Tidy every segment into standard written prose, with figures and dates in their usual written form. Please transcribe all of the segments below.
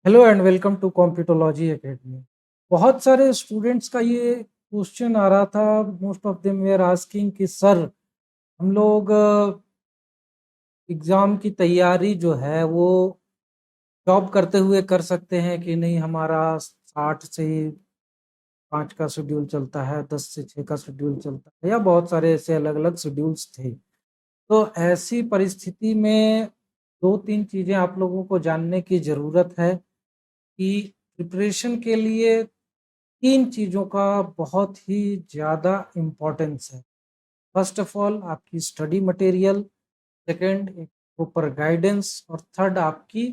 Hello and welcome to Computology Academy. बहुत सारे students का ये क्वेश्चन आ रहा था। Most of them they are asking कि सर, हम लोग एग्ज़ाम की तैयारी जो है वो जॉब करते हुए कर सकते हैं कि नहीं। हमारा 8 से 5 का शेड्यूल चलता है, 10 से 6 का शेड्यूल चलता है, या बहुत सारे ऐसे अलग-अलग शेड्यूल्स थे। तो ऐसी परिस्थिति में 2-3 चीज़ें आप लोगों को जानने की ज़रूरत है कि प्रिपरेशन के लिए 3 चीज़ों का बहुत ही ज़्यादा इम्पोर्टेंस है। फर्स्ट ऑफ ऑल आपकी स्टडी मटेरियल, सेकंड एक प्रॉपर गाइडेंस, और थर्ड आपकी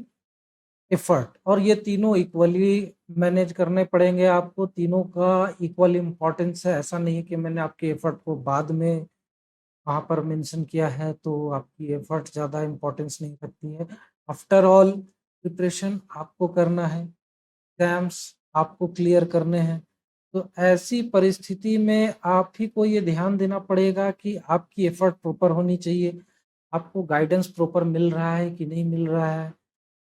एफर्ट। और ये तीनों इक्वली मैनेज करने पड़ेंगे आपको। तीनों का इक्वल इम्पोर्टेंस है। ऐसा नहीं है कि मैंने आपके एफर्ट को बाद में वहाँ पर मेंशन किया है तो आपकी एफर्ट ज़्यादा इम्पोर्टेंस नहीं रखती है। आफ्टर ऑल प्रिपरेशन आपको करना है, एग्ज़ाम्स आपको क्लियर करने हैं। तो ऐसी परिस्थिति में आप ही को ये ध्यान देना पड़ेगा कि आपकी एफर्ट प्रॉपर होनी चाहिए, आपको गाइडेंस प्रॉपर मिल रहा है कि नहीं मिल रहा है,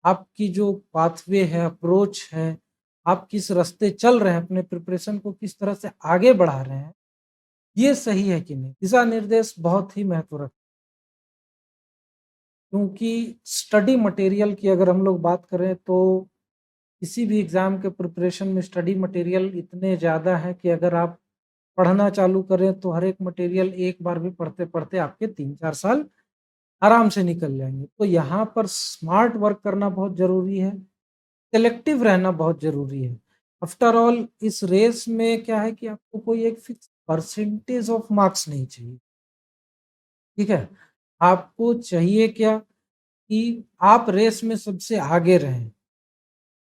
आपकी जो पाथवे है, अप्रोच है, आप किस रास्ते चल रहे हैं, अपने प्रिपरेशन को किस तरह से आगे बढ़ा रहे हैं, ये सही है कि नहीं। दिशा निर्देश बहुत ही महत्व रखते हैं, क्योंकि स्टडी मटेरियल की अगर हम लोग बात करें तो किसी भी एग्ज़ाम के प्रिपरेशन में स्टडी मटेरियल इतने ज़्यादा हैं कि अगर आप पढ़ना चालू करें तो हर एक मटेरियल एक बार भी पढ़ते-पढ़ते आपके 3-4 साल आराम से निकल जाएँगे। तो यहाँ पर स्मार्ट वर्क करना बहुत ज़रूरी है, सेलेक्टिव रहना बहुत ज़रूरी है। आफ्टर ऑल इस रेस में क्या है कि आपको कोई एक फिक्स परसेंटेज ऑफ मार्क्स नहीं चाहिए, ठीक है? आपको चाहिए क्या कि आप रेस में सबसे आगे रहें।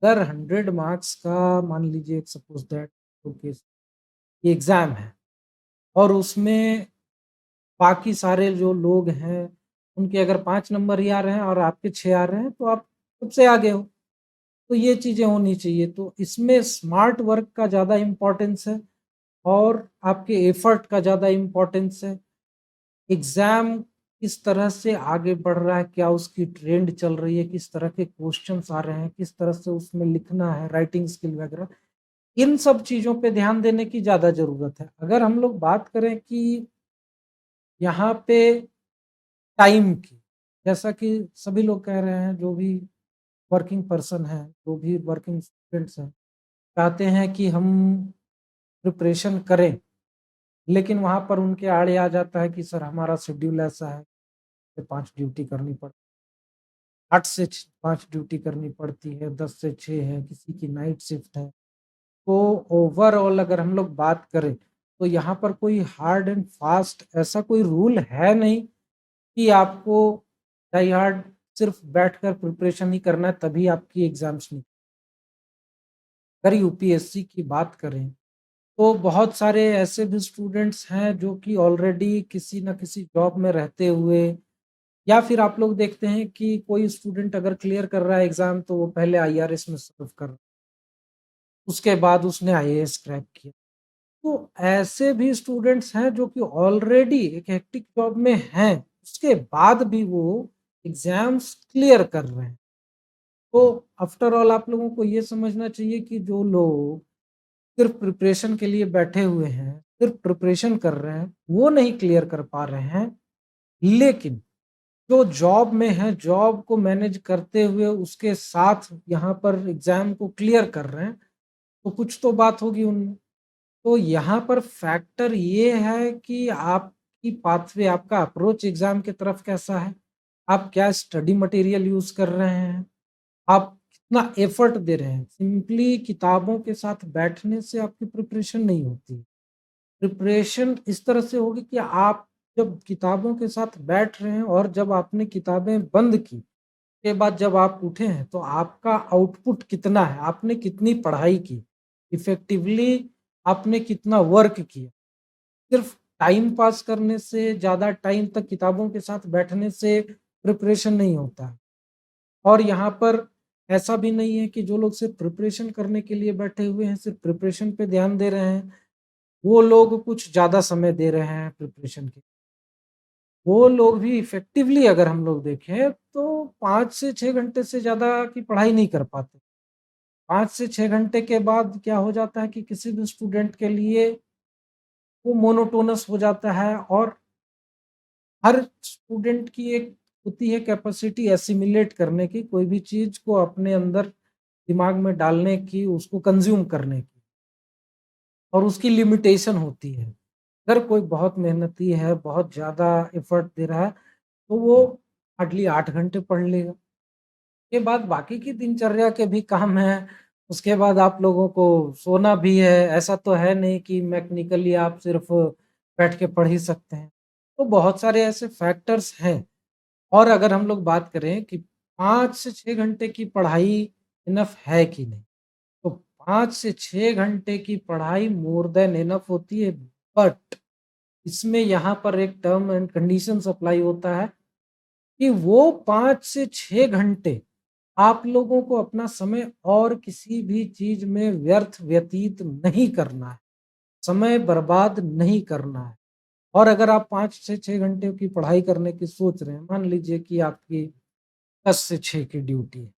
अगर 100 मार्क्स का मान लीजिए सपोज़ दैट ओके ये एग्ज़ाम है और उसमें बाकी सारे जो लोग हैं, उनके अगर 5 नंबर ही आ रहे हैं और आपके 6 आ रहे हैं, तो आप सबसे आगे हो। तो ये चीज़ें होनी चाहिए। तो इसमें स्मार्ट वर्क का ज़्यादा इम्पोर्टेंस है और आपके एफर्ट का ज़्यादा इम्पोर्टेंस है। एग्ज़ाम किस तरह से आगे बढ़ रहा है, क्या उसकी ट्रेंड चल रही है, किस तरह के क्वेश्चन्स आ रहे हैं, किस तरह से उसमें लिखना है, राइटिंग स्किल वगैरह, इन सब चीज़ों पे ध्यान देने की ज़्यादा ज़रूरत है। अगर हम लोग बात करें कि यहाँ पे टाइम की, जैसा कि सभी लोग कह रहे हैं, जो भी वर्किंग पर्सन हैं, जो भी वर्किंग स्टूडेंट्स हैं, चाहते हैं कि हम प्रिपरेशन करें, लेकिन वहाँ पर उनके आड़े आ जाता है कि सर हमारा शेड्यूल ऐसा है, कि 5 ड्यूटी करनी पड़ 8 से 5 ड्यूटी करनी पड़ती है, 10 से 6 है, किसी की नाइट शिफ्ट है। तो ओवरऑल अगर हम लोग बात करें, तो यहाँ पर कोई हार्ड एंड फास्ट ऐसा कोई रूल है नहीं कि आपको डाई हार्ड सिर्फ बैठकर प्रिपरेशन ही करना है तभी आपकी एग्ज़ाम्स निकलें। अगर यूपीएससी की बात करें, तो बहुत सारे ऐसे भी स्टूडेंट्स हैं जो कि ऑलरेडी किसी न किसी जॉब में रहते हुए, या फिर आप लोग देखते हैं कि कोई स्टूडेंट अगर क्लियर कर रहा है एग्ज़ाम तो वो पहले आईआरएस में सर्व कर रहा है, उसके बाद उसने आईएएस क्रैक किया। तो ऐसे भी स्टूडेंट्स हैं जो कि ऑलरेडी एक हेक्टिक जॉब में हैं, उसके बाद भी वो एग्ज़ाम्स क्लियर कर रहे हैं। तो आफ्टर ऑल आप लोगों को ये समझना चाहिए कि जो लोग सिर्फ़ प्रिपरेशन के लिए बैठे हुए हैं, सिर्फ़ प्रिपरेशन कर रहे हैं, वो नहीं क्लियर कर पा रहे हैं। लेकिन जो जॉब में है, जॉब को मैनेज करते हुए उसके साथ यहाँ पर एग्ज़ाम को क्लियर कर रहे हैं, तो कुछ तो बात होगी उनमें। तो यहाँ पर फैक्टर ये है कि आपकी पाथवे, आपका अप्रोच एग्ज़ाम की तरफ कैसा है? आप क्या स्टडी मटेरियल यूज़ कर रहे हैं? आप कितना एफ़र्ट दे रहे हैं? सिंपली किताबों के साथ बैठने से आपकी प्रिपरेशन नहीं होती। प्रिपरेशन इस तरह से होगी कि आप जब किताबों के साथ बैठ रहे हैं और जब आपने किताबें बंद की, के बाद जब आप उठे हैं, तो आपका आउटपुट कितना है? आपने कितनी पढ़ाई की? इफ़ेक्टिवली आपने कितना वर्क किया? सिर्फ़ टाइम पास करने से, ज़्यादा टाइम तक किताबों के साथ बैठने से प्रिपरेशन नहीं होता है। और यहाँ पर ऐसा भी नहीं है कि जो लोग सिर्फ़ प्रिपरेशन करने के लिए बैठे हुए हैं, सिर्फ़ प्रिपरेशन पे ध्यान दे रहे हैं, वो लोग कुछ ज़्यादा समय दे रहे हैं प्रिपरेशन के। वो लोग भी इफ़ेक्टिवली अगर हम लोग देखें तो 5 से 6 घंटे से ज़्यादा की पढ़ाई नहीं कर पाते। 5 से 6 घंटे के बाद क्या हो जाता है कि किसी भी स्टूडेंट के लिए वो मोनोटोनस हो जाता है और हर स्टूडेंट की एक होती है कैपेसिटी एसिमिलेट करने की, कोई भी चीज़ को अपने अंदर दिमाग में डालने की, उसको कंज़्यूम करने की और उसकी लिमिटेशन होती है। अगर कोई बहुत मेहनती है, बहुत ज़्यादा एफर्ट दे रहा है, तो वो हार्डली 8 घंटे पढ़ लेगा। के बाद बाकी की दिनचर्या के भी काम हैं, उसके बाद आप लोगों को सोना भी है, ऐसा तो है नहीं कि मैकेनिकली आप सिर्फ़ बैठ के पढ़ ही सकते हैं। तो बहुत सारे ऐसे फैक्टर्स हैं और अगर हम लोग बात करें कि 5 से 6 घंटे की पढ़ाई इनफ है कि नहीं, तो 5 से 6 घंटे की पढ़ाई मोर देन इनफ होती है, बट इसमें यहाँ पर एक टर्म एंड कंडीशंस अप्लाई होता है कि वो 5 से 6 घंटे आप लोगों को अपना समय और किसी भी चीज़ में व्यर्थ व्यतीत नहीं करना है, समय बर्बाद नहीं करना है। और अगर आप 5 से 6 घंटे की पढ़ाई करने की सोच रहे हैं, मान लीजिए कि आपकी 10 से 6 की ड्यूटी है,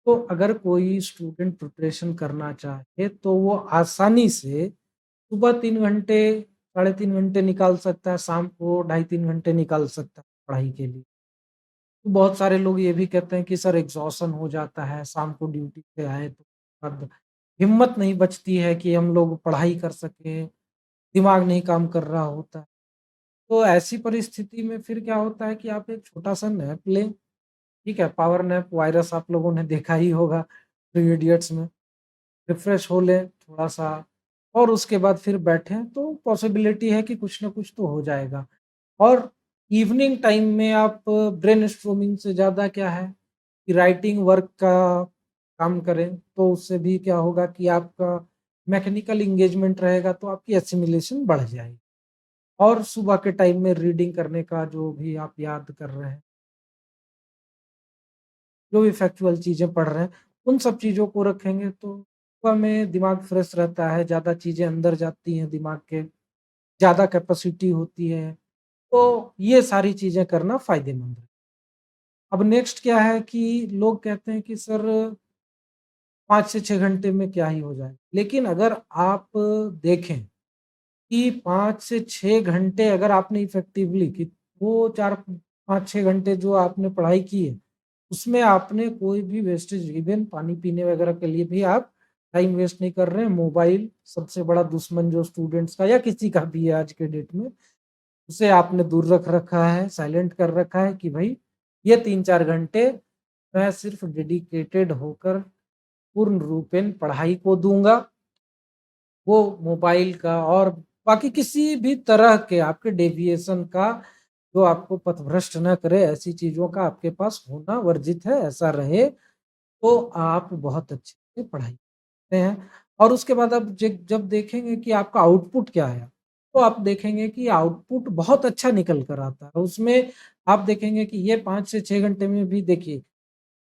तो अगर कोई स्टूडेंट प्रिपरेशन करना चाहे, तो वो आसानी से सुबह 3 घंटे, साढ़े 3 घंटे निकाल सकता है, शाम को ढाई 3 घंटे निकाल सकता है पढ़ाई के लिए। तो बहुत सारे लोग ये भी कहते हैं कि सर एग्ज़ॉशन हो जाता है, शाम को ड्यूटी से आए तो बाद हिम्मत नहीं बचती है कि हम लोग पढ़ाई कर सकें, दिमाग नहीं काम कर रहा होता। तो ऐसी परिस्थिति में फिर क्या होता है कि आप एक छोटा-सा नैप लें, ठीक है? पावर नैप वायरस आप लोगों ने देखा ही होगा थ्री इडियट्स में। रिफ्रेश हो लें थोड़ा-सा और उसके बाद फिर बैठें, तो पॉसिबिलिटी है कि कुछ ना कुछ तो हो जाएगा। और इवनिंग टाइम में आप ब्रेनस्टॉर्मिंग से ज़्यादा क्या है कि राइटिंग वर्क का काम करें, तो उससे भी क्या होगा कि आपका मैकेनिकल एंगेजमेंट रहेगा, तो आपकी एसिमिलेशन बढ़ जाएगी। और सुबह के टाइम में रीडिंग करने का जो भी आप याद कर रहे हैं, जो भी फैक्चुअल चीज़ें पढ़ रहे हैं, उन सब चीज़ों को रखेंगे तो सुबह में दिमाग फ्रेश रहता है, ज़्यादा चीज़ें अंदर जाती हैं दिमाग के, ज़्यादा कैपेसिटी होती है, तो ये सारी चीज़ें करना फ़ायदेमंद है। अब नेक्स्ट क्या है कि लोग कहते हैं कि सर 5 से 6 घंटे में क्या ही हो जाए। लेकिन अगर आप देखें कि 5 से 6 घंटे अगर आपने इफ़ेक्टिवली कि वो 4 5-6 घंटे जो आपने पढ़ाई की है, उसमें आपने कोई भी वेस्टेज इवन पानी पीने वगैरह के लिए भी आप टाइम वेस्ट नहीं कर रहे हैं। मोबाइल सबसे बड़ा दुश्मन जो स्टूडेंट्स का या किसी का भी है आज के डेट में, उसे आपने दूर रख रखा है, साइलेंट कर रखा है कि भई ये 3-4 घंटे मैं सिर्फ़ डेडिकेटेड होकर पूर्ण रूपेण पढ़ाई को दूँगा। वो मोबाइल का और बाकी किसी भी तरह के आपके डेविएशन का जो आपको पथभ्रष्ट ना करे, ऐसी चीज़ों का आपके पास होना वर्जित है, ऐसा रहे, तो आप बहुत अच्छे से पढ़ाई करते हैं। और उसके बाद आप जब देखेंगे कि आपका आउटपुट क्या है, तो आप देखेंगे कि आउटपुट बहुत अच्छा निकल कर आता है। उसमें आप देखेंगे कि ये 5 से 6 घंटे में भी देखिए,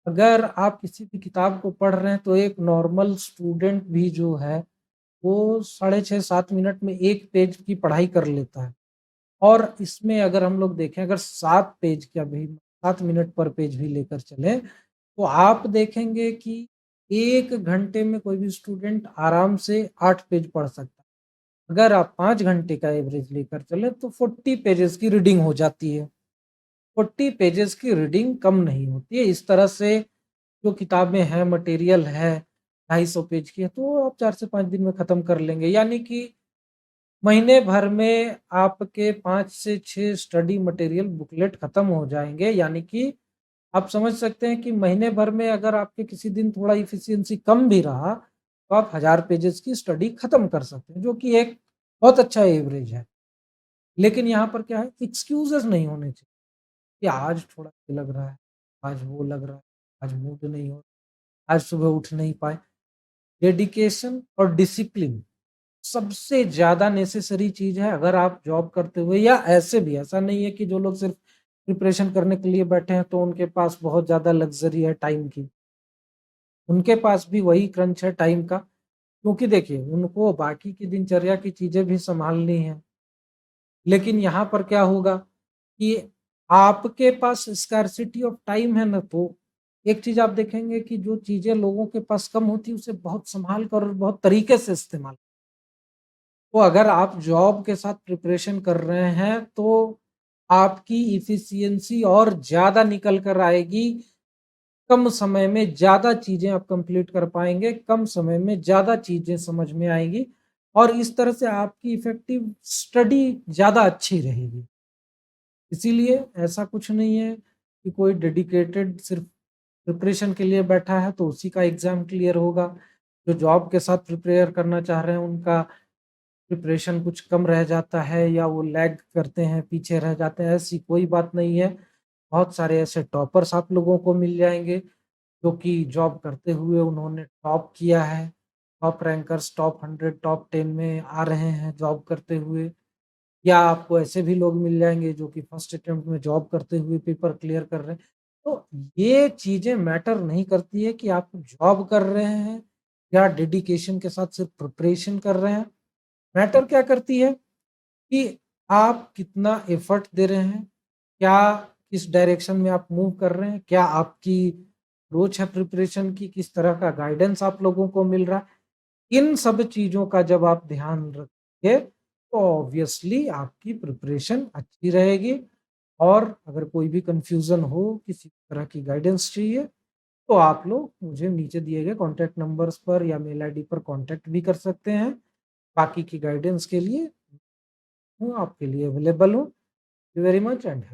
अगर आप किसी भी किताब को पढ़ रहे हैं, तो एक नॉर्मल स्टूडेंट भी जो है वो साढ़े 6-7 मिनट में 1 पेज की पढ़ाई कर लेता है। और इसमें अगर हम लोग देखें, अगर 7 पेज का भी 7 मिनट पर पेज भी लेकर चलें, तो आप देखेंगे कि 1 घंटे में कोई भी स्टूडेंट आराम से 8 पेज पढ़ सकता है। अगर आप 5 घंटे का एवरेज लेकर चलें तो 40 पेजेज़ की रीडिंग हो जाती है। 40 पेजेज़ की रीडिंग कम नहीं होती है। इस तरह से जो किताबें हैं, मटेरियल है, 250 पेज की है, तो आप 4 से 5 दिन में खत्म कर लेंगे। यानी कि महीने भर में आपके 5 से 6 स्टडी मटेरियल बुकलेट खत्म हो जाएँगे। यानी कि आप समझ सकते हैं कि महीने भर में अगर आपके किसी दिन थोड़ा एफिशिएंसी कम भी रहा, तो आप 1000 पेजेज़ की स्टडी खत्म कर सकते हैं, जो कि एक बहुत अच्छा एवरेज है। लेकिन यहाँ पर क्या है, एक्सक्यूज़ेज़ नहीं होने चाहिए कि आज थोड़ा ये लग रहा है, आज वो लग रहा है, आज मूड नहीं हो, आज सुबह उठ नहीं पाए। डेडिकेशन और डिसिप्लिन सबसे ज़्यादा नेसेसरी चीज़ है अगर आप जॉब करते हुए या ऐसे भी, ऐसा नहीं है कि जो लोग सिर्फ़ प्रिपरेशन करने के लिए बैठे हैं, तो उनके पास बहुत ज़्यादा लग्ज़री है टाइम की। उनके पास भी वही क्रंच है टाइम का, क्योंकि देखिए उनको बाकी की दिनचर्या की चीज़ें भी सँभालनी हैं। लेकिन यहाँ पर क्या होगा कि आपके पास स्कार्सिटी ऑफ टाइम है ना, तो एक चीज़ आप देखेंगे कि जो चीज़ें लोगों के पास कम होती है, उसे बहुत सँभाल कर और बहुत तरीके से इस्तेमाल। तो अगर आप जॉब के साथ प्रिपरेशन कर रहे हैं, तो आपकी एफिशिएंसी और ज़्यादा निकल कर आएगी। कम समय में ज़्यादा चीज़ें आप कंप्लीट कर पाएँगे, कम समय में ज़्यादा चीज़ें समझ में आएँगी और इस तरह से आपकी इफ़ेक्टिव स्टडी ज़्यादा अच्छी रहेगी। इसीलिए ऐसा कुछ नहीं है कि कोई डेडिकेटेड सिर्फ़ प्रिपरेशन के लिए बैठा है तो उसी का एग्ज़ाम क्लियर होगा। जो जॉब के साथ प्रिपेयर करना चाह रहे हैं उनका प्रिपरेशन कुछ कम रह जाता है या वो लैग करते हैं, पीछे रह जाते हैं, ऐसी कोई बात नहीं है। बहुत सारे ऐसे टॉपर्स आप लोगों को मिल जाएँगे, जो कि जॉब करते हुए उन्होंने टॉप किया है। टॉप रैंकर्स, टॉप 100, टॉप 10 में आ रहे हैं जॉब करते हुए। या आपको ऐसे भी लोग मिल जाएँगे जो कि फर्स्ट अटेम्प्ट में जॉब करते हुए पेपर क्लियर कर रहे हैं। तो ये चीज़ें मैटर नहीं करती है कि आप जॉब कर रहे हैं या डेडिकेशन के साथ सिर्फ प्रिपरेशन कर रहे हैं। मैटर क्या करती है कि आप कितना एफर्ट दे रहे हैं, क्या किस डायरेक्शन में आप मूव कर रहे हैं, क्या आपकी अप्रोच है प्रिपरेशन की, किस तरह का गाइडेंस आप लोगों को मिल रहा है। इन सब चीज़ों का जब आप ध्यान रखेंगे, तो ऑब्वियसली आपकी प्रिपरेशन अच्छी रहेगी और अगर कोई भी कन्फ्यूज़न हो, किसी तरह की गाइडेंस चाहिए, तो आप लोग मुझे नीचे दिए गए कॉन्टैक्ट नंबर्स पर या मेल आईडी पर कॉन्टैक्ट भी कर सकते हैं। बाकी की गाइडेंस के लिए हूँ आपके लिए अवेलेबल हूँ। Thank you very much and